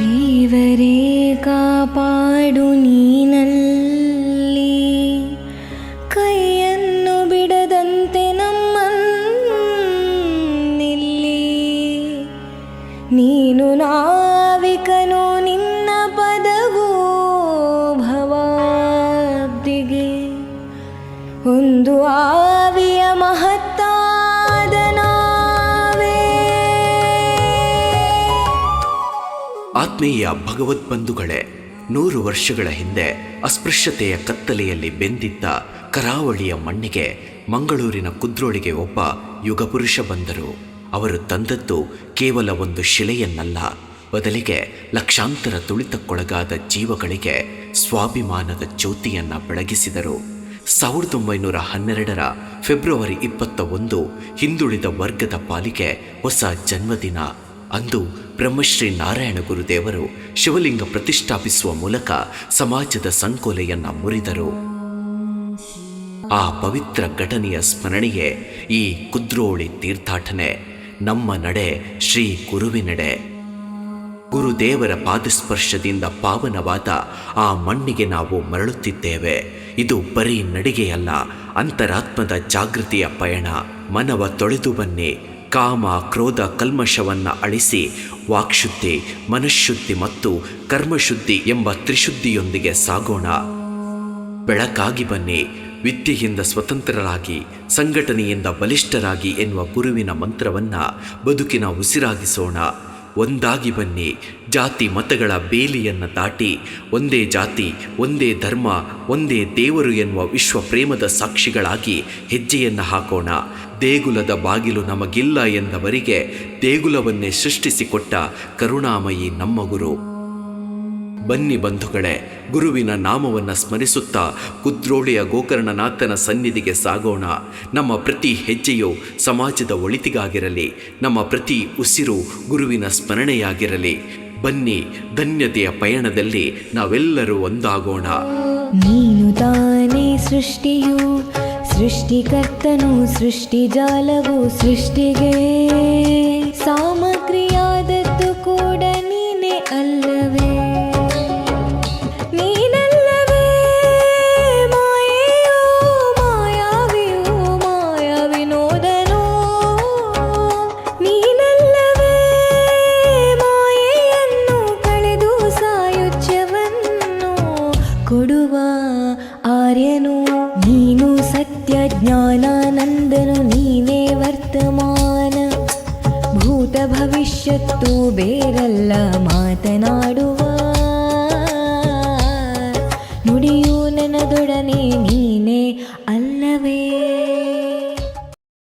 ದೇವರೇ ಕಾಪಾಡು ನೀನಲ್ಲಿ, ಕೈಯನ್ನು ಬಿಡದಂತೆ ನಮ್ಮನ್ನಿಲ್ಲಿ. ನೀನು ನಾವಿಕನು, ನಿನ್ನ ಪದವೋ ಭವಾಬ್ದಿಗೆ. ಒಂದು ಆವಿಯ ಮಹತ್ತಾದ ನಾವೇ. ಆತ್ಮೀಯ ಭಗವದ್ಬಂಧುಗಳೇ, 100 ವರ್ಷಗಳ ಹಿಂದೆ ಅಸ್ಪೃಶ್ಯತೆಯ ಕತ್ತಲೆಯಲ್ಲಿ ಬೆಂದಿದ್ದ ಕರಾವಳಿಯ ಮಣ್ಣಿಗೆ, ಮಂಗಳೂರಿನ ಕುದ್ರೋಳಿಗೆ ಒಬ್ಬ ಯುಗಪುರುಷ ಬಂದರು. ಅವರು ತಂದದ್ದು ಕೇವಲ ಒಂದು ಶಿಲೆಯನ್ನಲ್ಲ, ಬದಲಿಗೆ ಲಕ್ಷಾಂತರ ತುಳಿತಕ್ಕೊಳಗಾದ ಜೀವಗಳಿಗೆ ಸ್ವಾಭಿಮಾನದ ಜ್ಯೋತಿಯನ್ನು ಬೆಳಗಿಸಿದರು. 1912 ಫೆಬ್ರವರಿ 21 ಹಿಂದುಳಿದ ವರ್ಗದ ಪಾಲಿಗೆ ಹೊಸ ಜನ್ಮದಿನ. ಅಂದು ಬ್ರಹ್ಮಶ್ರೀ ನಾರಾಯಣ ಗುರುದೇವರು ಶಿವಲಿಂಗ ಪ್ರತಿಷ್ಠಾಪಿಸುವ ಮೂಲಕ ಸಮಾಜದ ಸಂಕೋಲೆಯನ್ನು ಮುರಿದರು. ಆ ಪವಿತ್ರ ಘಟನೆಯ ಸ್ಮರಣೆಯೇ ಈ ಕುದ್ರೋಳಿ ತೀರ್ಥಾಟನೆ. ನಮ್ಮ ನಡೆ ಶ್ರೀ ಗುರುವಿನೆಡೆ. ಗುರುದೇವರ ಪಾದಸ್ಪರ್ಶದಿಂದ ಪಾವನವಾದ ಆ ಮಣ್ಣಿಗೆ ನಾವು ಮರಳುತ್ತಿದ್ದೇವೆ. ಇದು ಬರೀ ನಡಿಗೆಯಲ್ಲ, ಅಂತರಾತ್ಮದ ಜಾಗೃತಿಯ ಪಯಣ. ಮನವ ತೊಳೆದು ಬನ್ನಿ. ಕಾಮ ಕ್ರೋಧ ಕಲ್ಮಶವನ್ನು ಅಳಿಸಿ ವಾಕ್ಶುದ್ಧಿ, ಮನಃಶುದ್ಧಿ ಮತ್ತು ಕರ್ಮಶುದ್ಧಿ ಎಂಬ ತ್ರಿಶುದ್ಧಿಯೊಂದಿಗೆ ಸಾಗೋಣ. ಬೆಳಕಾಗಿ ಬನ್ನಿ. ವಿದ್ಯೆಯಿಂದ ಸ್ವತಂತ್ರರಾಗಿ, ಸಂಘಟನೆಯಿಂದ ಬಲಿಷ್ಠರಾಗಿ ಎನ್ನುವ ಗುರುವಿನ ಮಂತ್ರವನ್ನು ಬದುಕಿನ ಉಸಿರಾಗಿಸೋಣ. ಒಂದಾಗಿ ಬನ್ನಿ. ಜಾತಿ ಮತಗಳ ಬೇಲಿಯನ್ನು ದಾಟಿ ಒಂದೇ ಜಾತಿ, ಒಂದೇ ಧರ್ಮ, ಒಂದೇ ದೇವರು ಎನ್ನುವ ವಿಶ್ವ ಪ್ರೇಮದ ಸಾಕ್ಷಿಗಳಾಗಿ ಹೆಜ್ಜೆಯನ್ನು ಹಾಕೋಣ. ದೇಗುಲದ ಬಾಗಿಲು ನಮಗಿಲ್ಲ ಎಂದವರಿಗೆ ದೇಗುಲವನ್ನೇ ಸೃಷ್ಟಿಸಿಕೊಟ್ಟ ಕರುಣಾಮಯಿ ನಮ್ಮ ಗುರು. ಬನ್ನಿ ಬಂಧುಗಳೇ, ಗುರುವಿನ ನಾಮವನ್ನು ಸ್ಮರಿಸುತ್ತಾ ಕುದ್ರೋಳಿಯ ಗೋಕರ್ಣನಾಥನ ಸನ್ನಿಧಿಗೆ ಸಾಗೋಣ. ನಮ್ಮ ಪ್ರತಿ ಹೆಜ್ಜೆಯು ಸಮಾಜದ ಒಳಿತಿಗಾಗಿರಲಿ. ನಮ್ಮ ಪ್ರತಿ ಉಸಿರು ಗುರುವಿನ ಸ್ಮರಣೆಯಾಗಿರಲಿ. ಬನ್ನಿ, ಧನ್ಯತೆಯ ಪಯಣದಲ್ಲಿ ನಾವೆಲ್ಲರೂ ಒಂದಾಗೋಣ. ನೀನು ತಾನೇ ಸೃಷ್ಟಿಯು, ಸೃಷ್ಟಿಕರ್ತನು, ಸೃಷ್ಟಿಜಾಲವು, ಸೃಷ್ಟಿಗೆ ಸಾಮಗ್ರಿಯಾದದ್ದು ಕೂಡ ನೀನೇ ಅಲ್ಲವೇ? ಕೊಡುವ ಆರ್ಯನು ನೀನು, ಸತ್ಯ ಜ್ಞಾನಾನಂದನು ನೀನೇ. ವರ್ತಮಾನ ಭೂತ ಭವಿಷ್ಯತ್ತು ಬೇರಲ್ಲ ಮಾತನಾಡುವ. ನುಡಿಯು ನನ್ನದೊಡನೆ ನೀ